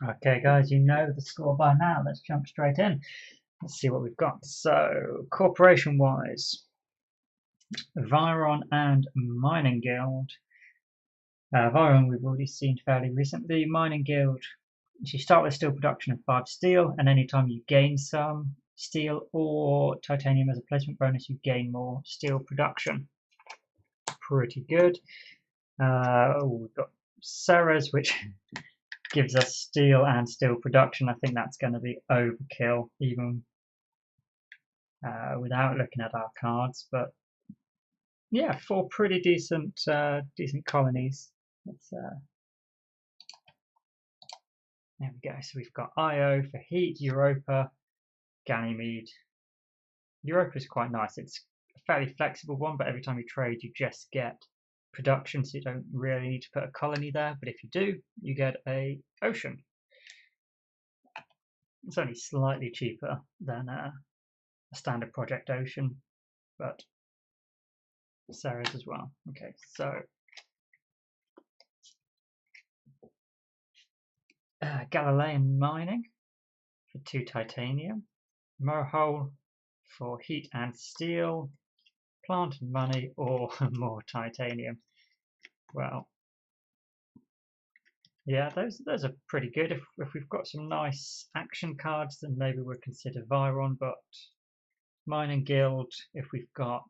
Okay, guys, you know the score by now. Let's jump straight in. Let's see what we've got. So, corporation-wise, Viron and Mining Guild. Viron we've already seen fairly recently. Mining Guild, you start with steel production of 5 steel, and anytime you gain some steel or titanium as a placement bonus, you gain more steel production. Pretty good. We've got Ceres, which gives us steel and steel production. I think that's going to be overkill, even without looking at our cards. But yeah, 4 pretty decent colonies. There we go. So we've got Io for heat, Europa, Ganymede. Europa is quite nice. It's a fairly flexible one, but every time you trade, you just get production, so you don't really need to put a colony there. But if you do, you get a ocean. It's only slightly cheaper than a standard project ocean, but Ceres as well. Okay, so Galilean mining for 2 titanium, Mohole for heat and steel, plant and money, or more titanium. Well, yeah, those are pretty good. If we've got some nice action cards, then maybe we'll consider Viron, but Mining Guild, if we've got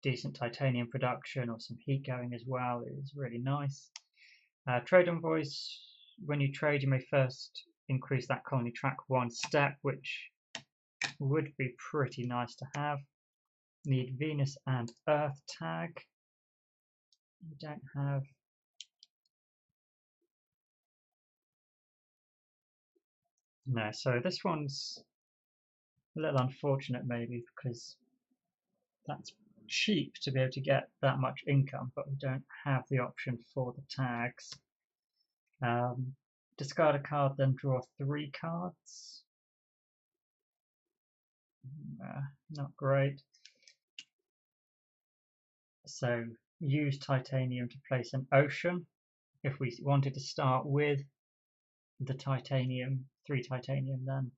decent titanium production or some heat going as well, is really nice. Trade envoys, when you trade, you may first increase that colony track 1 step, which would be pretty nice to have. Need Venus and Earth tag. We don't have. No, so this one's a little unfortunate maybe because that's cheap to be able to get that much income, but we don't have the option for the tags. Discard a card, then draw 3 cards. Not great. So use titanium to place an ocean. If we wanted to start with the titanium, 3 titanium, then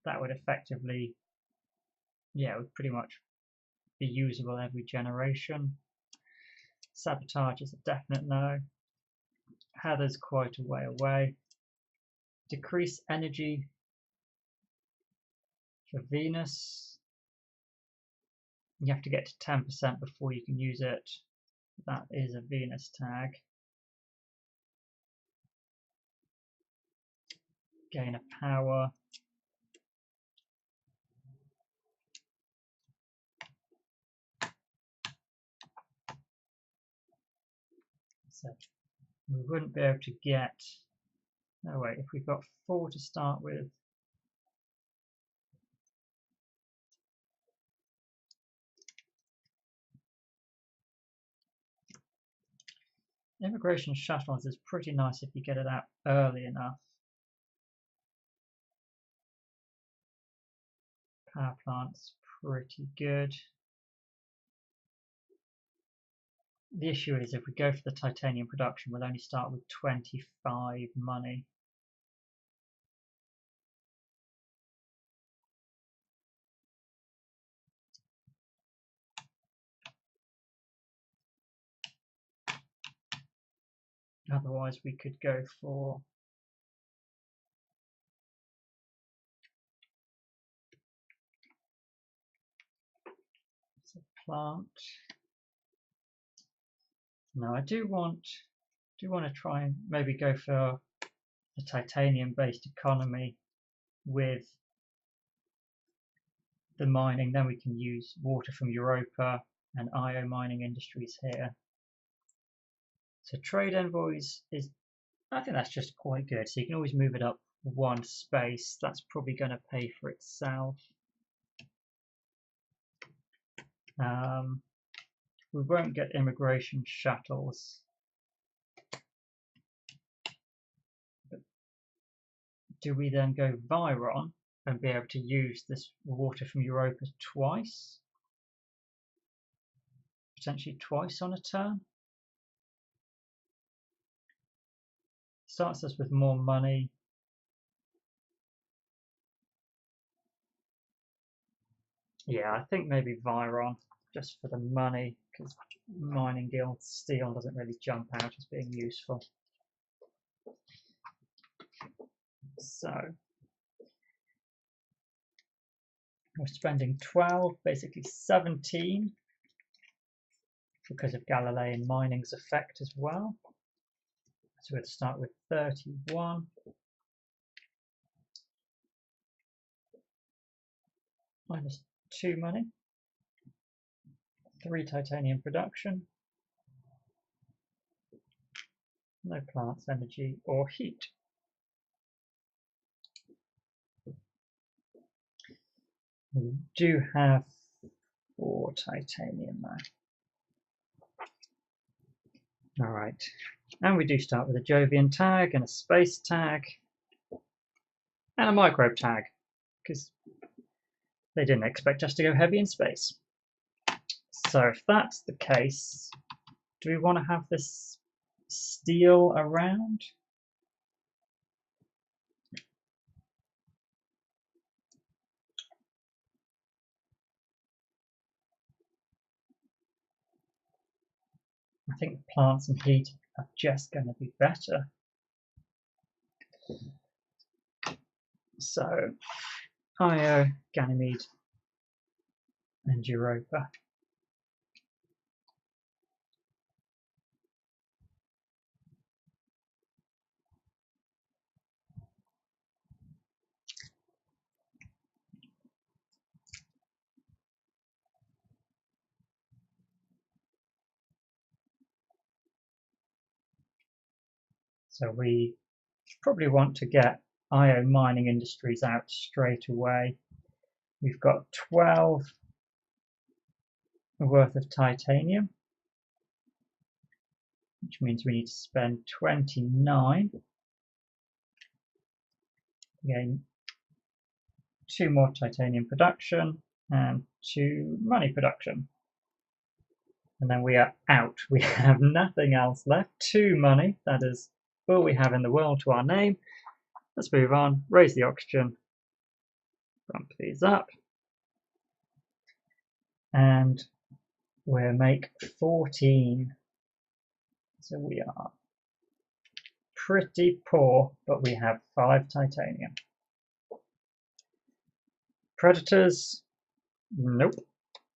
that would effectively, yeah, it would pretty much be usable every generation. Sabotage is a definite no. Heather's quite a way away. Decrease energy for Venus. You have to get to 10% before you can use it. That is a Venus tag. Gain a power. So we wouldn't be able to get. No, wait, if we've got 4 to start with. Immigration shuttles is pretty nice if you get it out early enough. Power plant's pretty good. The issue is if we go for the titanium production, we'll only start with 25 money. Otherwise, we could go for plant. No, I do want to try and maybe go for a titanium-based economy with the mining. Then we can use water from Europa and IO mining industries here. So trade envoys is, I think that's just quite good. So you can always move it up 1 space. That's probably going to pay for itself. We won't get immigration shuttles. But do we then go Viron and be able to use this water from Europa twice? Potentially twice on a turn? starts us with more money. Yeah, I think maybe Viron, just for the money, because Mining Guild Steel doesn't really jump out as being useful. So we're spending 12, basically 17, because of Galilean mining's effect as well. So we'll start with 31. Minus 2 money. 3 titanium production. No plants, energy, or heat. We do have 4 titanium now. Alright. And we do start with a Jovian tag and a space tag and a microbe tag, because they didn't expect us to go heavy in space. So if that's the case, do we want to have this steel around? I think plants and heat are just going to be better. So, Io, Ganymede, and Europa. So we probably want to get Io Mining Industries out straight away. We've got 12 worth of titanium, which means we need to spend 29. Again, 2 more titanium production and 2 money production. And then we are out. We have nothing else left. 2 money, that is all we have in the world to our name. Let's move on, raise the oxygen, bump these up, and we'll make 14. So we are pretty poor, but we have 5 titanium. Predators, nope.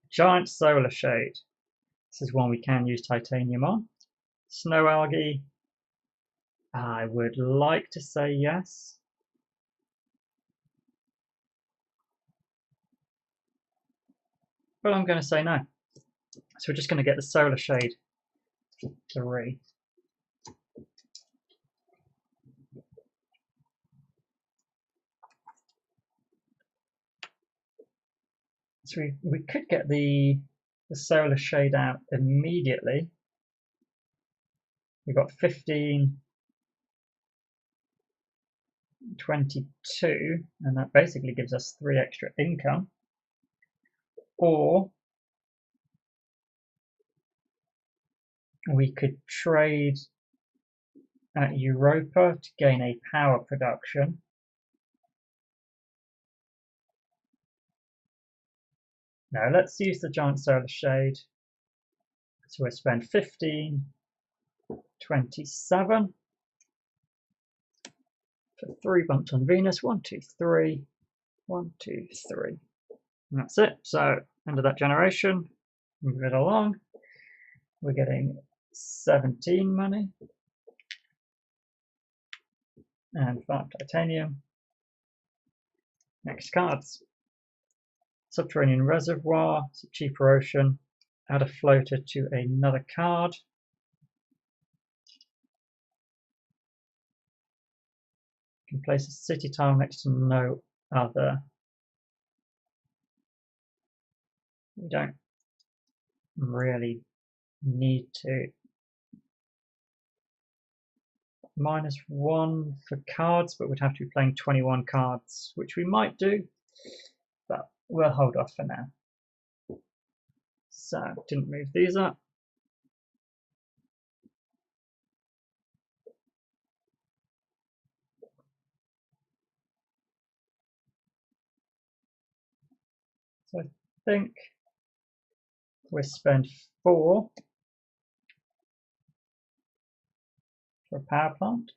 Giant solar shade, this is one we can use titanium on. Snow algae, I would like to say yes. But I'm going to say no. So we're just going to get the solar shade 3. So we could get the solar shade out immediately. We've got 15, 22, and that basically gives us 3 extra income. Or we could trade at Europa to gain a power production. Now let's use the giant solar shade. So we'll spend 15, 27 for 3 bumps on Venus. 1, 2, 3, 1, 2, 3. And that's it. So end of that generation, move it along. We're getting 17 money and 5 titanium. Next cards. Subterranean Reservoir, it's a cheaper ocean. Add a floater to another card. You can place a city tile next to no other. We don't really need to. -1 for cards, but we'd have to be playing 21 cards, which we might do, but we'll hold off for now. So, didn't move these up. So I think we'll spend 4 for a power plant.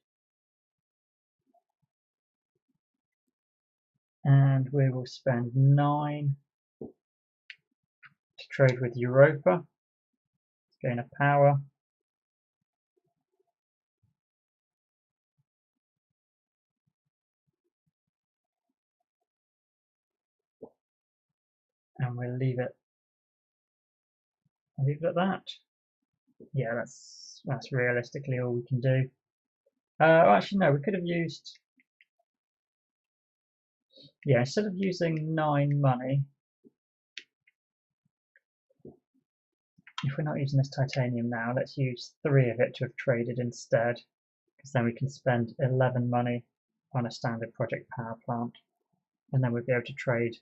And we will spend 9 to trade with Europa, to gain a power. And we'll leave it at that. Yeah, that's realistically all we can do. Actually, no, we could have used. Yeah, instead of using 9 money, if we're not using this titanium now, let's use 3 of it to have traded instead, because then we can spend 11 money on a standard project power plant, and then we'll be able to trade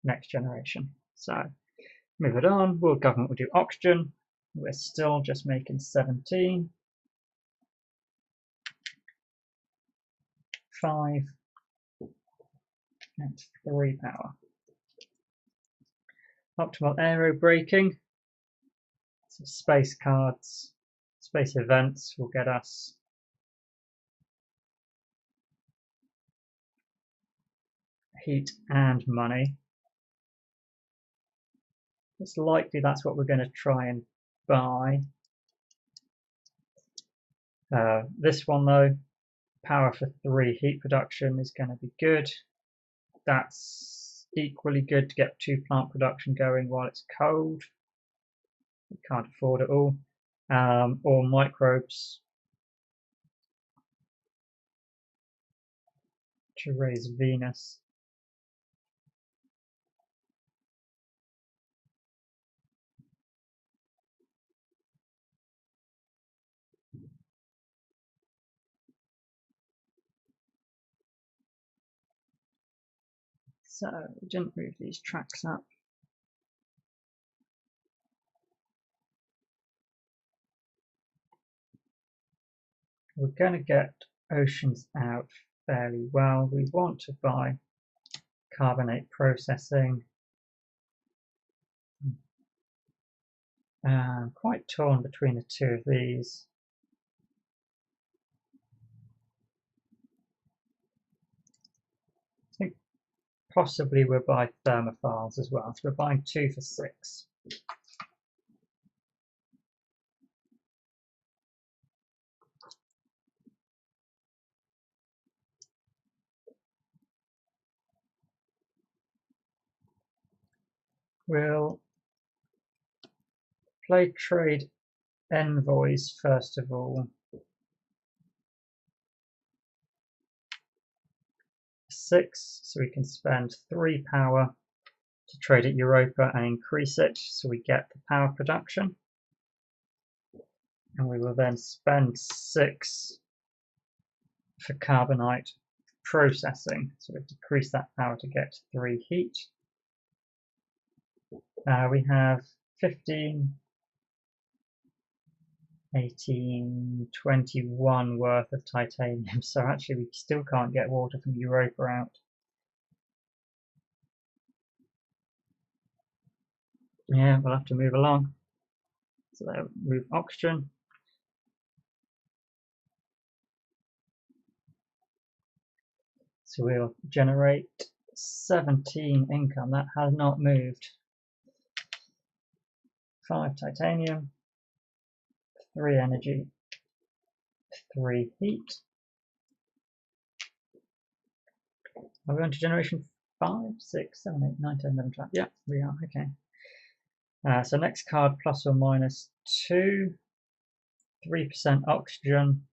next generation. So move it on. World government will do oxygen. We're still just making 17. 5 and 3 power. Optimal aero braking. So space cards, space events will get us heat and money. It's likely that's what we're going to try and buy. This one though, power for 3 heat production is going to be good. That's equally good to get 2 plant production going while it's cold. We can't afford it all. Or microbes to raise Venus. So we didn't move these tracks up. We're going to get oceans out fairly well. We want to buy carbonate processing. Quite torn between the 2 of these. I think possibly we'll buy thermophiles as well. So we're buying 2 for 6. We'll play trade envoys first of all. 6, so we can spend 3 power to trade at Europa and increase it so we get the power production. And we will then spend 6 for carbonite processing, so we decrease that power to get 3 heat. We have 15, 18, 21 worth of titanium, so actually we still can't get water from Europa out. Yeah, we'll have to move along. So they'll move oxygen. So we'll generate 17 income. That has not moved. 5 titanium, 3 energy, 3 heat. Are we on to generation 5, 6, 7, 8, 9, 10, 11, 12? Yeah, we are. Okay. So next card, plus or minus 2, 3% oxygen.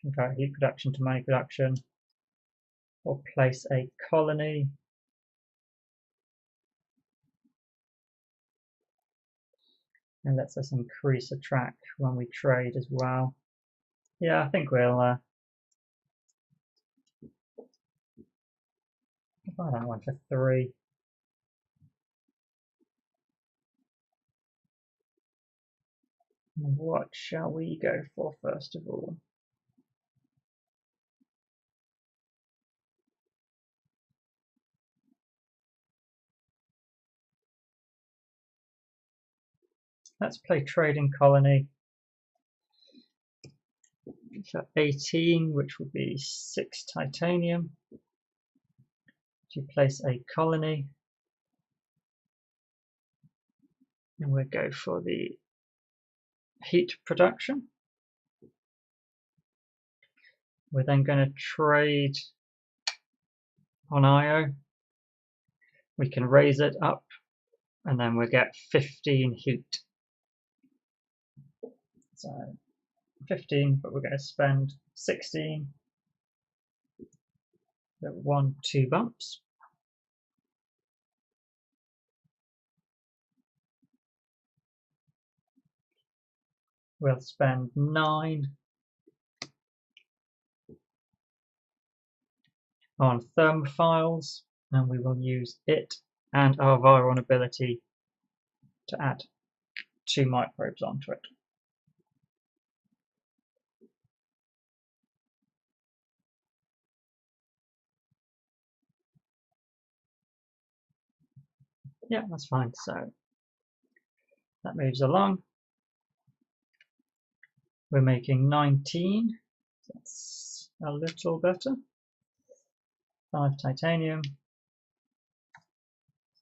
Convert heat production to money production. Or place a colony. And lets us increase a track when we trade as well. Yeah, I think we'll buy that one for 3. What shall we go for first of all? Let's play Trading Colony for 18, which will be 6 titanium to place a colony. And we'll go for the heat production. We're then going to trade on IO. We can raise it up and then we'll get 15 heat. So 15, but we're going to spend 16. So 1, 2 bumps. We'll spend 9 on thermophiles, and we will use it and our Viron ability to add 2 microbes onto it. Yeah, that's fine. So that moves along. We're making 19. That's a little better. 5 titanium,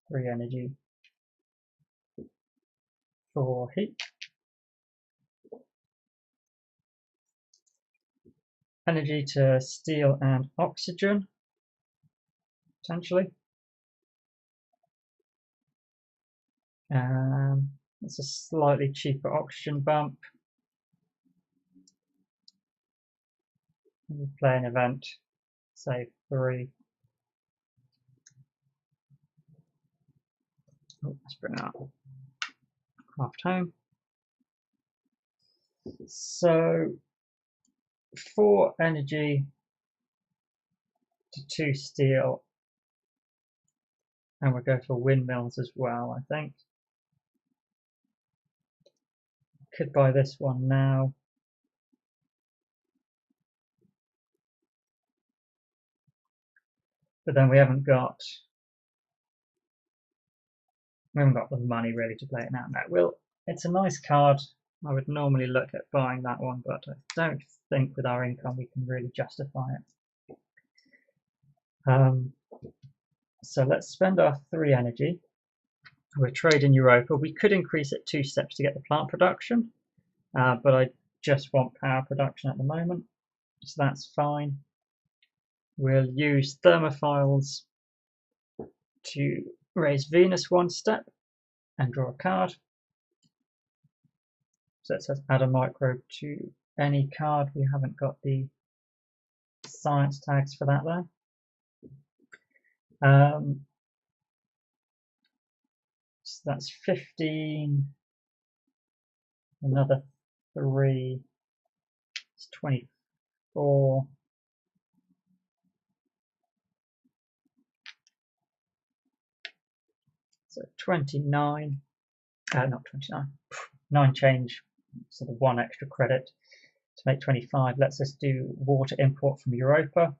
3 energy, 4 heat. Energy to steel and oxygen, potentially. It's a slightly cheaper oxygen bump. We play an event, save 3. Oh, let's bring up craft home. So 4 energy to 2 steel, and we'll go for windmills as well, I think. Could buy this one now. But then we haven't got the money really to play it now. No, it's a nice card. I would normally look at buying that one, but I don't think with our income we can really justify it. So let's spend our 3 energy. We're trading Europa. We could increase it 2 steps to get the plant production, but I just want power production at the moment, so that's fine. We'll use thermophiles to raise Venus 1 step and draw a card. So it says add a microbe to any card. We haven't got the science tags for that there. So that's 15, another 3, it's 24. So 29, not 29, 9 change, so the 1 extra credit to make 25. Let's just do water import from Europa.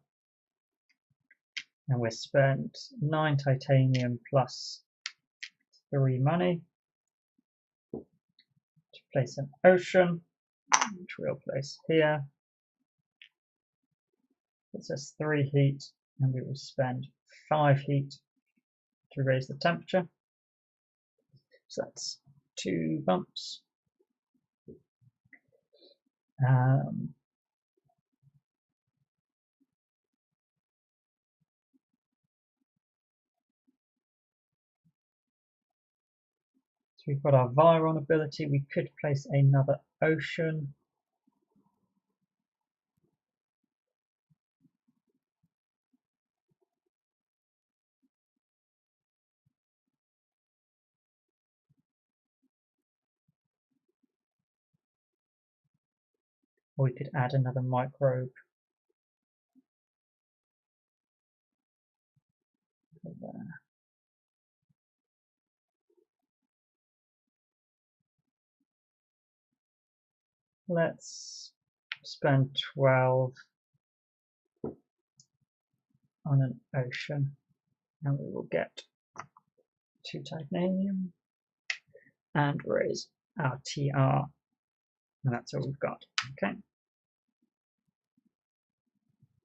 And we'll spend 9 titanium plus 3 money to place an ocean, which we'll place here. It says 3 heat, and we will spend 5 heat to raise the temperature. So that's 2 bumps. So we've got our Viron ability. We could place another ocean. Or we could add another microbe. There. Let's spend 12 on an ocean, and we will get 2 titanium and raise our TR, and that's all we've got. Okay,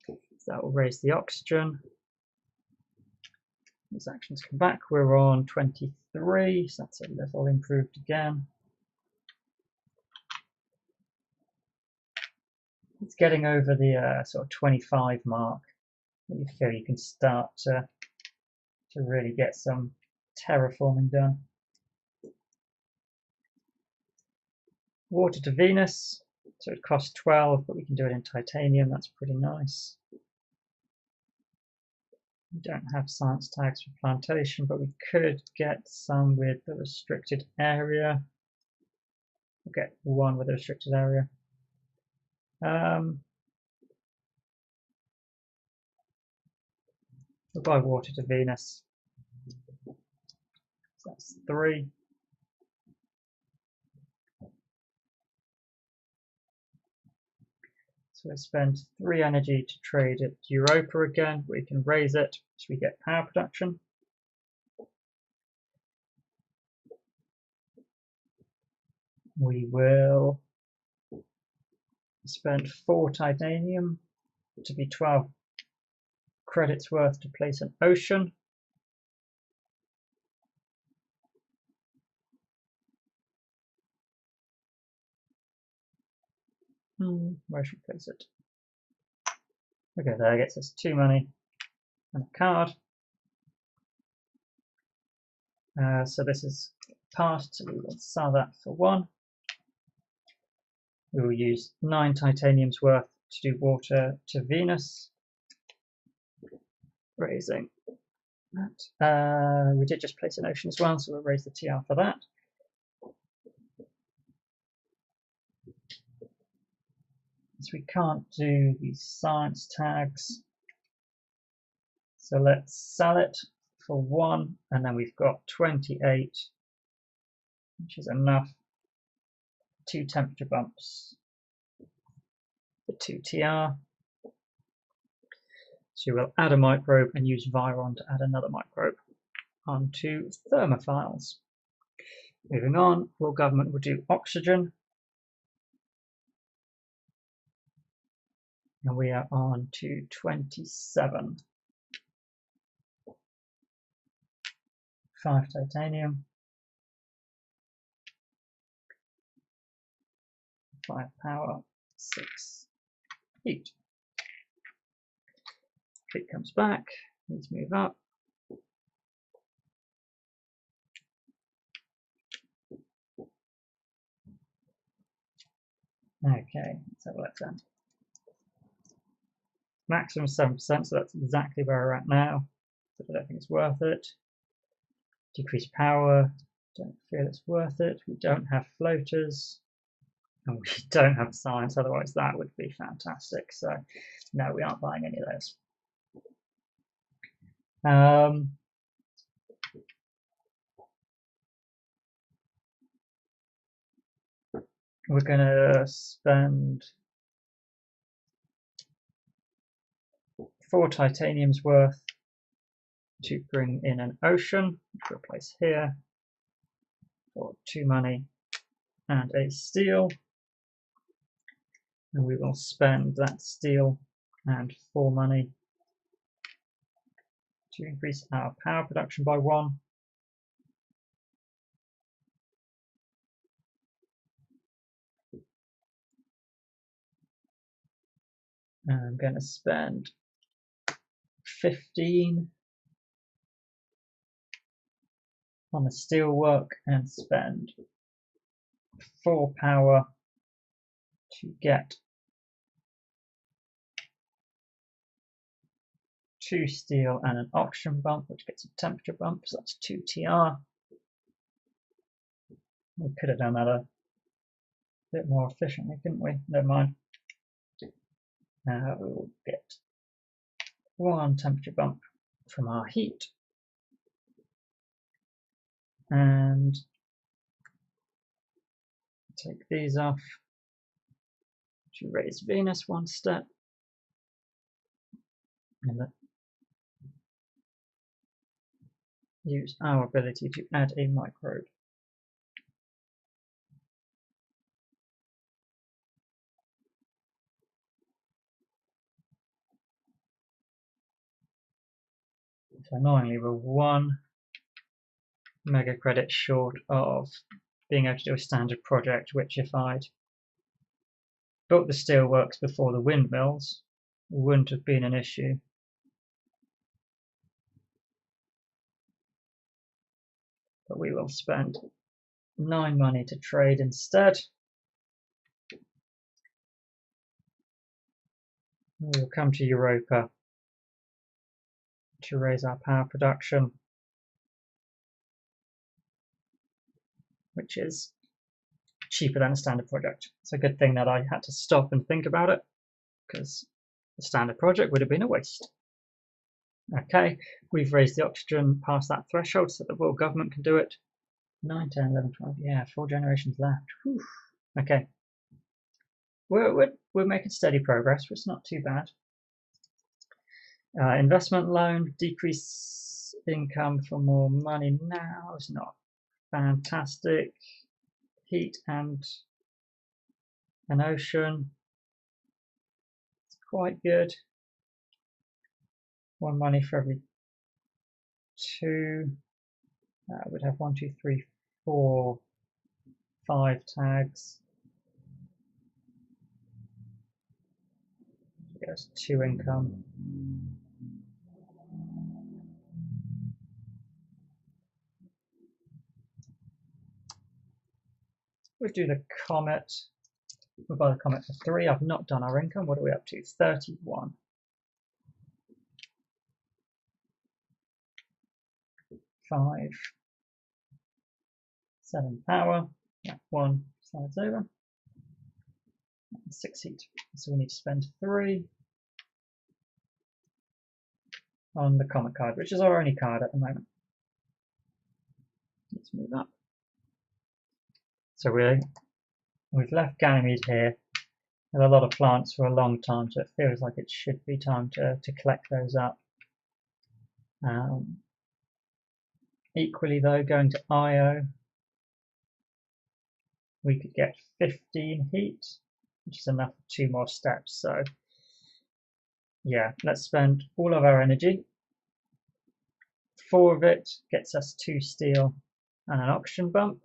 so that will raise the oxygen. These actions come back. We're on 23, so that's a little improved again. It's getting over the sort of 25 mark. You feel you can start to really get some terraforming done. Water to Venus, so it costs 12, but we can do it in titanium. That's pretty nice. We don't have science tags for plantation, but we could get some with the restricted area. We'll get one with a restricted area. We'll buy water to Venus. So that's 3. So we'll spend 3 energy to trade at Europa again. We can raise it so we get power production. We will spend 4 titanium to be 12 credits worth to place an ocean. Where should we place it? Okay, there gets us 2 money and a card. So this is passed, so we will sell that for 1. We will use 9 titaniums worth to do water to Venus. Raising that. We did just place an ocean as well, so we'll raise the TR for that. So we can't do these science tags. So let's sell it for 1, and then we've got 28, which is enough. 2 temperature bumps for 2 TR. So we'll add a microbe and use Viron to add another microbe onto thermophiles. Moving on, world government will do oxygen. And we are on to 27. 5 titanium. 5 power, 6 heat. Fleet comes back, let's move up. Okay, let's have a look then. Maximum 7%, so that's exactly where we're at now. But I don't think it's worth it. Decrease power, don't feel it's worth it. We don't have floaters. And we don't have science, otherwise that would be fantastic. So no, we aren't buying any of those. We're going to spend 4 titaniums worth to bring in an ocean, which we'll place here for 2 money and a steel. And we will spend that steel and 4 money to increase our power production by 1. And I'm going to spend 15 on the steel work and spend 4 power to get 2 steel and an oxygen bump, which gets a temperature bump, so that's 2 TR. We could have done that a bit more efficiently, couldn't we? Never mind. We'll get 1 temperature bump from our heat. And take these off to raise Venus 1 step. And use our ability to add a microbe. So annoyingly, we're 1 mega credit short of being able to do a standard project, which if I'd built the steelworks before the windmills, wouldn't have been an issue. But we will spend 9 money to trade instead. We will come to Europa to raise our power production, which is cheaper than a standard project. It's a good thing that I had to stop and think about it, because the standard project would have been a waste. Okay, we've raised the oxygen past that threshold so that the world government can do it. 9, 10, 11, 12, yeah, 4 generations left. Whew. Okay, we're making steady progress, but it's not too bad. Investment loan, decrease income for more money now is not fantastic. Heat and an ocean, it's quite good. 1 money for every 2. We'd have 1, 2, 3, 4, 5 tags. There's 2 income. We'll do the comet. We'll buy the comet for 3. I've not done our income. What are we up to? 31. 5. 7 power. Yeah, 1 slides over. And 6 heat. So we need to spend 3 on the comet card, which is our only card at the moment. Let's move up. So we've left Ganymede here with a lot of plants for a long time, so it feels like it should be time to collect those up. Equally though, going to Io, we could get 15 heat, which is enough for 2 more steps. So yeah, let's spend all of our energy. 4 of it gets us 2 steel and an oxygen bump.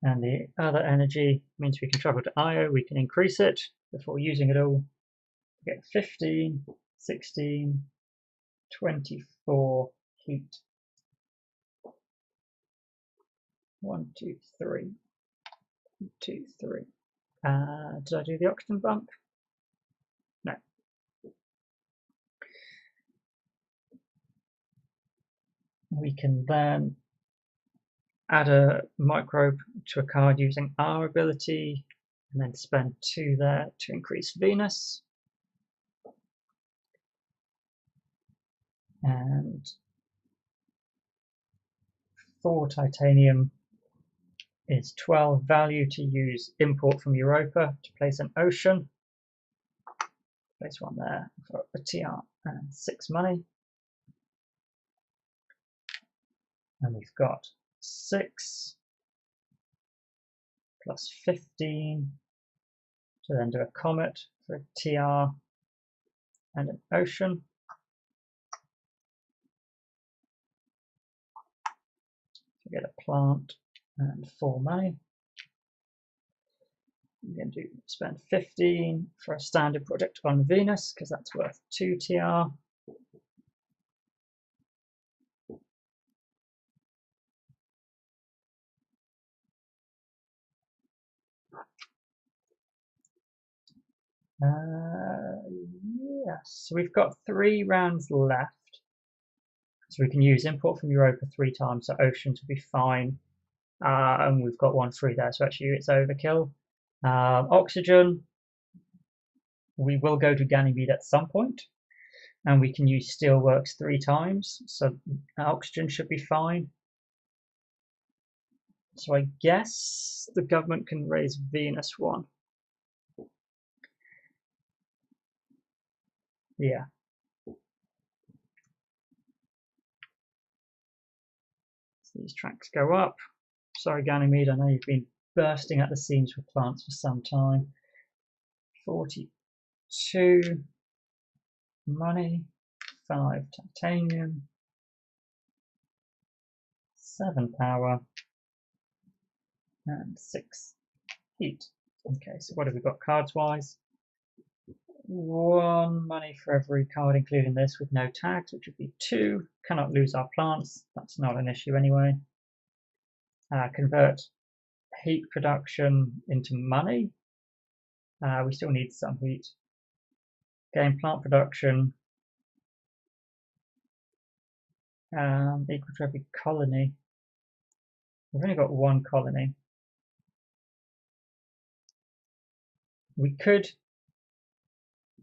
And the other energy means we can travel to Io, we can increase it before using it all. We get 15, 16, 24 heat. 1, 2, 3. 2, 3. Did I do the oxygen bump? No. We can then add a microbe to a card using our ability, and then spend 2 there to increase Venus. And 4 titanium is 12 value to use import from Europa to place an ocean. Place 1 there for a TR and 6 money. And we've got 6 plus 15 to then do a comet for a TR and an ocean. So we get a plant and 4 money. We're going to spend 15 for a standard project on Venus because that's worth 2 TR. Yes, so we've got 3 rounds left. So we can use import from Europa 3 times, so oceans will be fine. And we've got 1 free there, so actually it's overkill. Oxygen, we will go to Ganymede at some point, and we can use steelworks 3 times, so oxygen should be fine. So I guess the government can raise Venus 1. Yeah. So these tracks go up. Sorry, Ganymede, I know you've been bursting at the seams with plants for some time. 42 money. 5 titanium, 7 power, and 6 heat. Okay, so what have we got cards-wise? 1 money for every card, including this, with no tags, which would be 2. Cannot lose our plants. That's not an issue anyway. Convert heat production into money. We still need some heat. Gain plant production equal to every colony. We've only got 1 colony. We could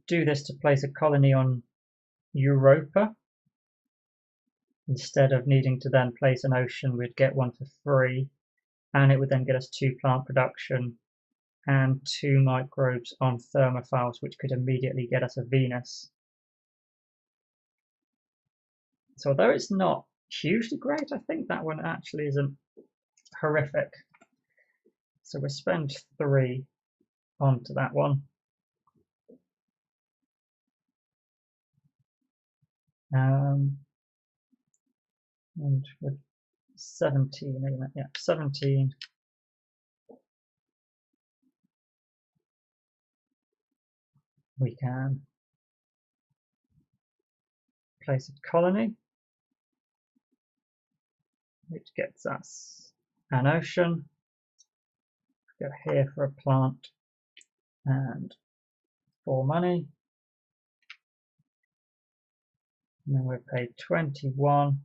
do this to place a colony on Europa. Instead of needing to then place an ocean, we'd get one for free, and it would then get us 2 plant production and 2 microbes on thermophiles, which could immediately get us a Venus. So although it's not hugely great, I think that one actually isn't horrific. So we'll spend 3 onto that one. And with 17, isn't it? Yeah, 17. We can place a colony, which gets us an ocean. Go here for a plant and 4 money. And then we're paid 21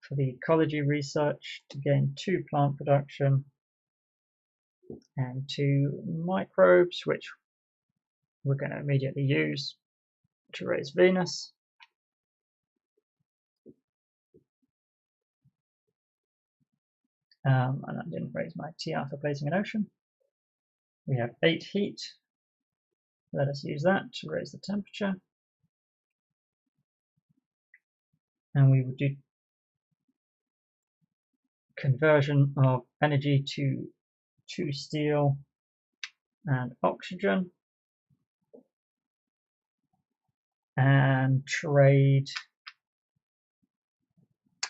for the ecology research to gain 2 plant production and 2 microbes, which we're going to immediately use to raise Venus. And I didn't raise my TR for placing an ocean. We have 8 heat. Let us use that to raise the temperature. And we will do conversion of energy to 2 steel and oxygen. And trade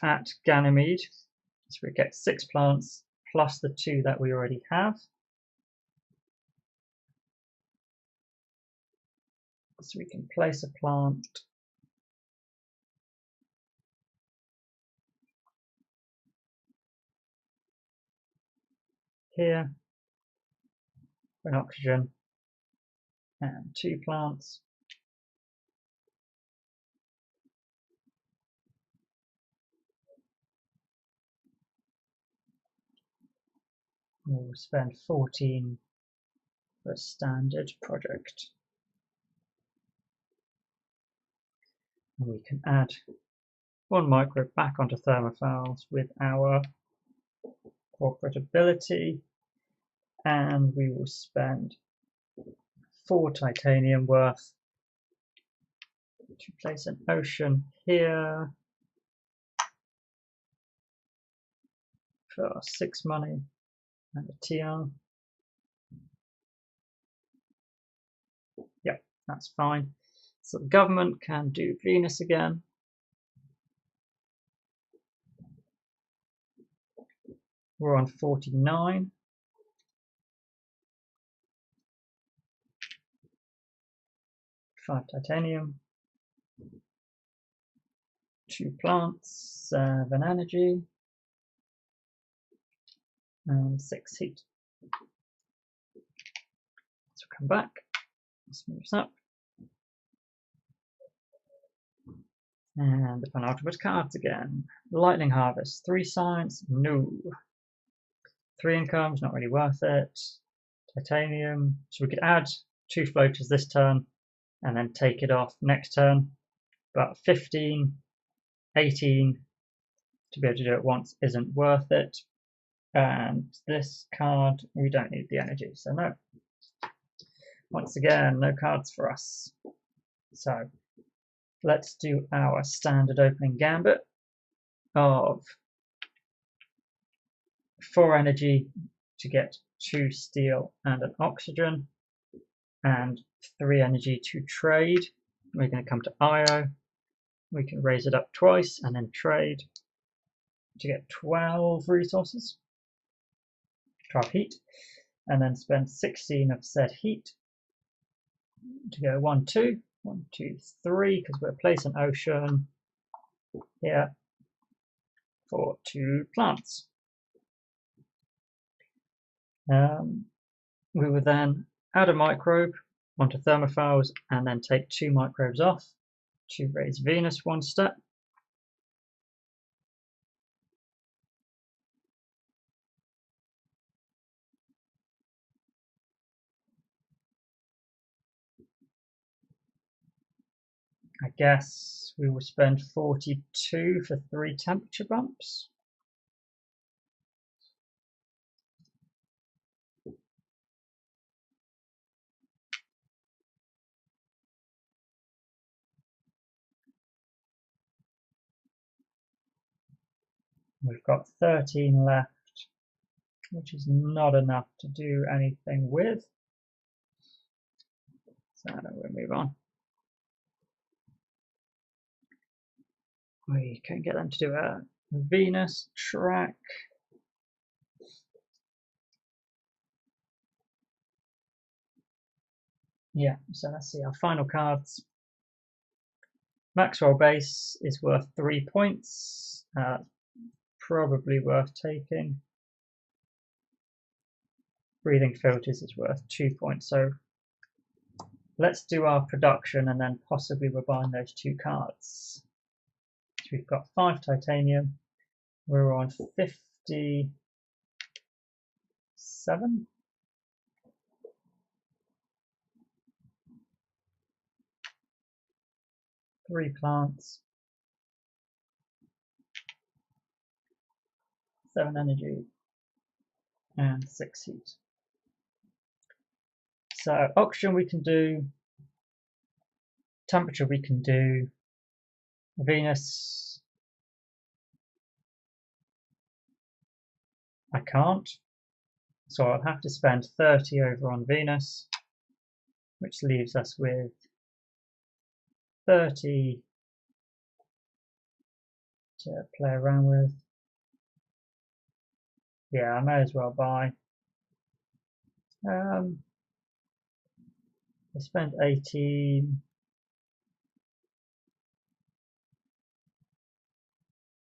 at Ganymede. So we get 6 plants plus the 2 that we already have. So we can place a plant here for an oxygen and 2 plants. We'll spend 14 for a standard project. And we can add 1 microbe back onto thermophiles with our corporate ability, and we will spend 4 titanium worth to place an ocean here for 6 money and a TR. Yep, that's fine. So the government can do Venus again. We're on 49. Five titanium, 2 plants, 7 energy, and 6 heat. So come back, this moves up. And the penultimate cards again. Lightning Harvest, 3 science, no. 3 incomes, not really worth it. Titanium, so we could add 2 floaters this turn and then take it off next turn. But 15, 18 to be able to do it once isn't worth it. And this card, we don't need the energy, so no. Once again, no cards for us. So let's do our standard opening gambit of 4 energy to get 2 steel and an oxygen, and 3 energy to trade. We're going to come to IO. We can raise it up twice and then trade to get 12 resources, 12 heat, and then spend 16 of said heat to go 1, 2, 1, 2, 3, because we'll place an ocean here for 2 plants. We will then add a microbe onto thermophiles and then take 2 microbes off to raise Venus 1 step. I guess we will spend 42 for 3 temperature bumps. We've got 13 left, which is not enough to do anything with. So we'll move on. We can get them to do a Venus track. Yeah, so let's see our final cards. Maxwell Base is worth 3 points. Probably worth taking. Breathing Filters is worth 2 points. So let's do our production and then possibly we're buying those 2 cards. So we've got 5 titanium. We're on 57. 3 plants. 7 energy. And 6 heat. So oxygen we can do. Temperature we can do. Venus I can't. So I'll have to spend 30 over on Venus, which leaves us with 30 to play around with. Yeah, I may as well buy. I spent 18.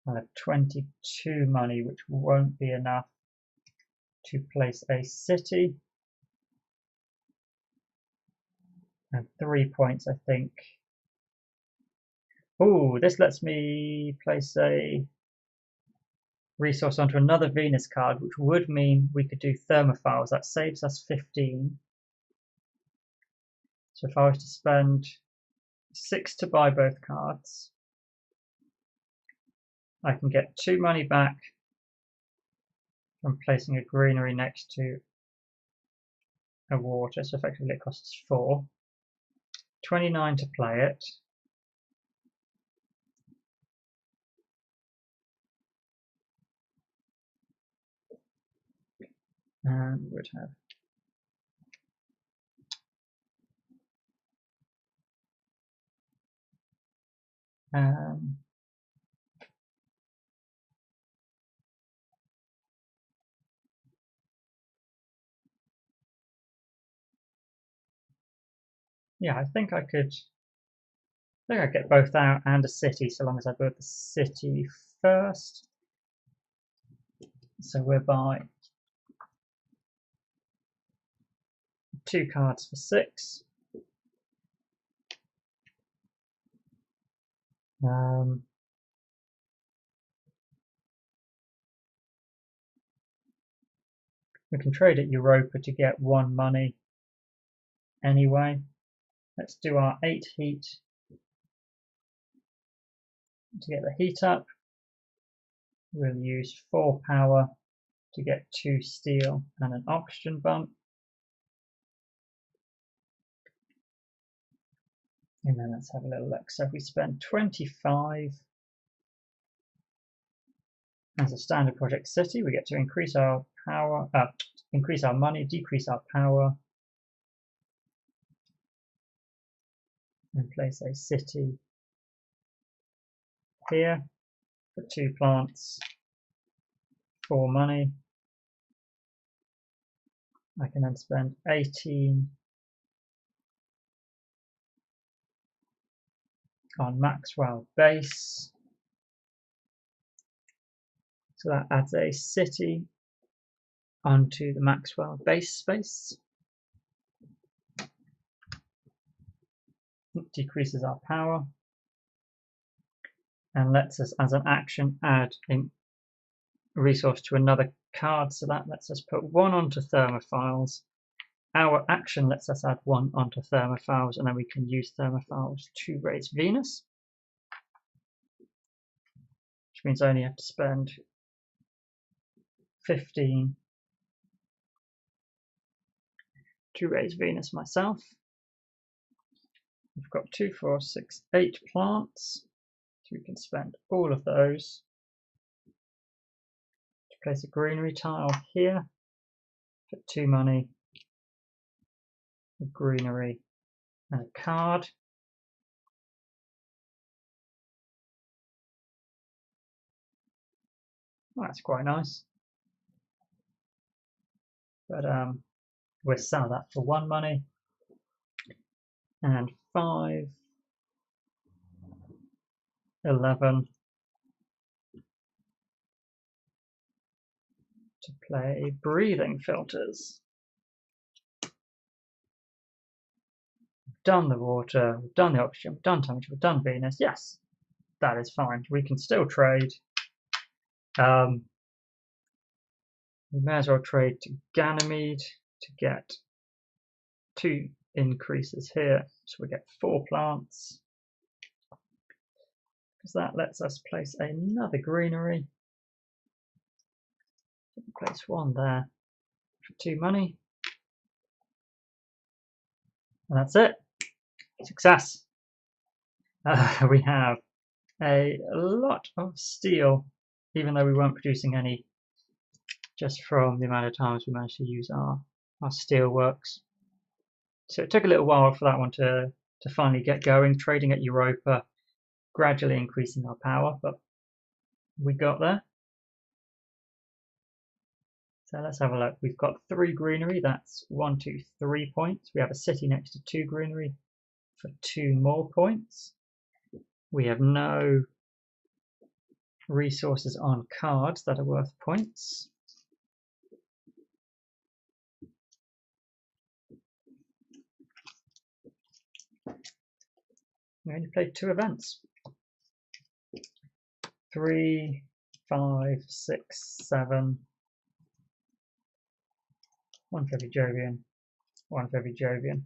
I'll have 22 money, which won't be enough to place a city. And 3 points, I think. Oh, this lets me place a resource onto another Venus card, which would mean we could do thermophiles. That saves us 15. So if I was to spend 6 to buy both cards, I can get 2 money back from placing a greenery next to a water, so effectively it costs 4. 29 to play it. And would have yeah, I think I'd get both out and a city so long as I build the city first. So we'll buy 2 cards for 6. We can trade at Europa to get 1 money anyway. Let's do our 8 heat to get the heat up. We'll use 4 power to get 2 steel and an oxygen bump. And then let's have a little look. So if we spend 25 as a standard project city, we get to increase our power, increase our money, decrease our power. and place a city here for 2 plants, 4 money. I can then spend 18 on Maxwell base. So that adds a city onto the Maxwell base space. It decreases our power and lets us, as an action, add a resource to another card. So that lets us put 1 onto thermophiles. Our action lets us add 1 onto thermophiles, and then we can use thermophiles to raise Venus, which means I only have to spend 15 to raise Venus myself. We've got 2, 4, 6, 8 plants, so we can spend all of those to place a greenery tile here for 2 money, a greenery and a card. Well, that's quite nice. But we'll sell that for 1 money and 5, 11 to play breathing filters. We've done the water, we've done the oxygen, we've done temperature, we've done Venus. Yes, that is fine. We can still trade. We may as well trade to Ganymede to get 2 increases here. So we get 4 plants. Because that lets us place another greenery. Place 1 there for 2 money. And that's it. Success. We have a lot of steel, even though we weren't producing any, just from the amount of times we managed to use our steel works. So it took a little while for that one to finally get going, trading at Europa, gradually increasing our power, but we got there. So let's have a look. We've got 3 greenery, that's 1, 2, 3 points. We have a city next to 2 greenery for 2 more points. We have no resources on cards that are worth points. We only played 2 events. 3, 5, 6, 7. 1 for every Jovian, 1 for every Jovian.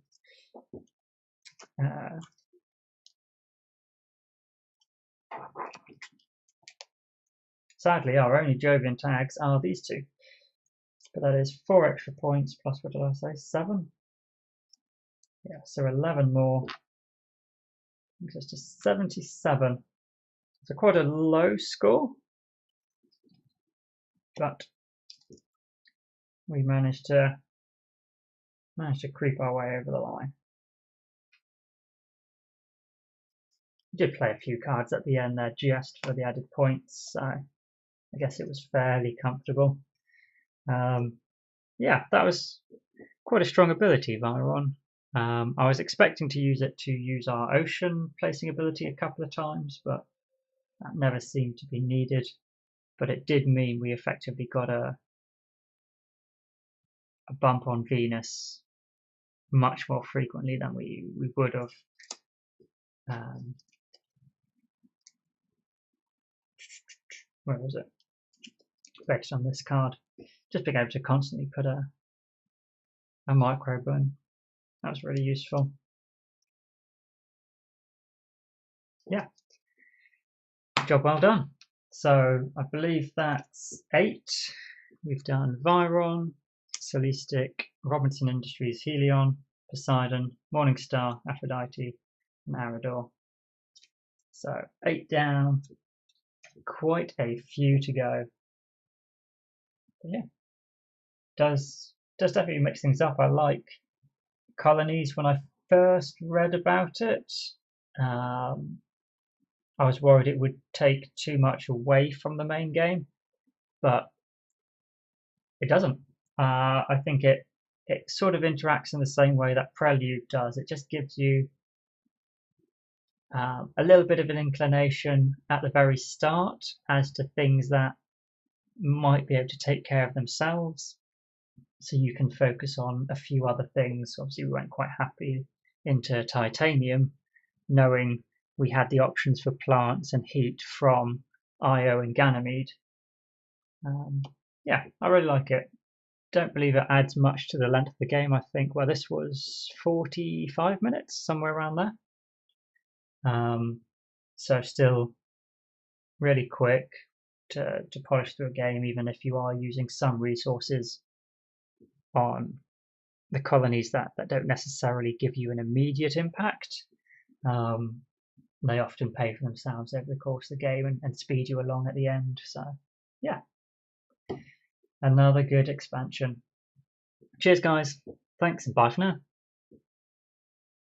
Sadly, our only Jovian tags are these 2. But that is 4 extra points plus, what did I say, 7? Yeah, so 11 more. Brings us to 77. So quite a low score. But we managed to creep our way over the line. We did play a few cards at the end there just for the added points, so I guess it was fairly comfortable. Yeah, that was quite a strong ability, Viron. I was expecting to use it to use our ocean placing ability a couple of times, but that never seemed to be needed. But it did mean we effectively got a bump on Venus much more frequently than we would have where was it? Based on this card. Just being able to constantly put a micro button. That was really useful. Yeah. Job well done. So I believe that's 8. We've done Viron, Solistic, Robinson Industries, Helion, Poseidon, Morningstar, Aphrodite, and Arador. So 8 down, quite a few to go. But yeah, does definitely mix things up. I like Colonies when I first read about it. I was worried it would take too much away from the main game, but it doesn't. I think it sort of interacts in the same way that Prelude does. It just gives you a little bit of an inclination at the very start as to things that might be able to take care of themselves, so you can focus on a few other things. Obviously, we went quite happy into titanium, knowing we had the options for plants and heat from Io and Ganymede. Yeah, I really like it. Don't believe it adds much to the length of the game. I think, well, this was 45 minutes, somewhere around there. So still really quick to polish through a game, even if you are using some resources on the colonies that don't necessarily give you an immediate impact. They often pay for themselves over the course of the game and speed you along at the end. So yeah, another good expansion. Cheers guys, thanks and bye for now.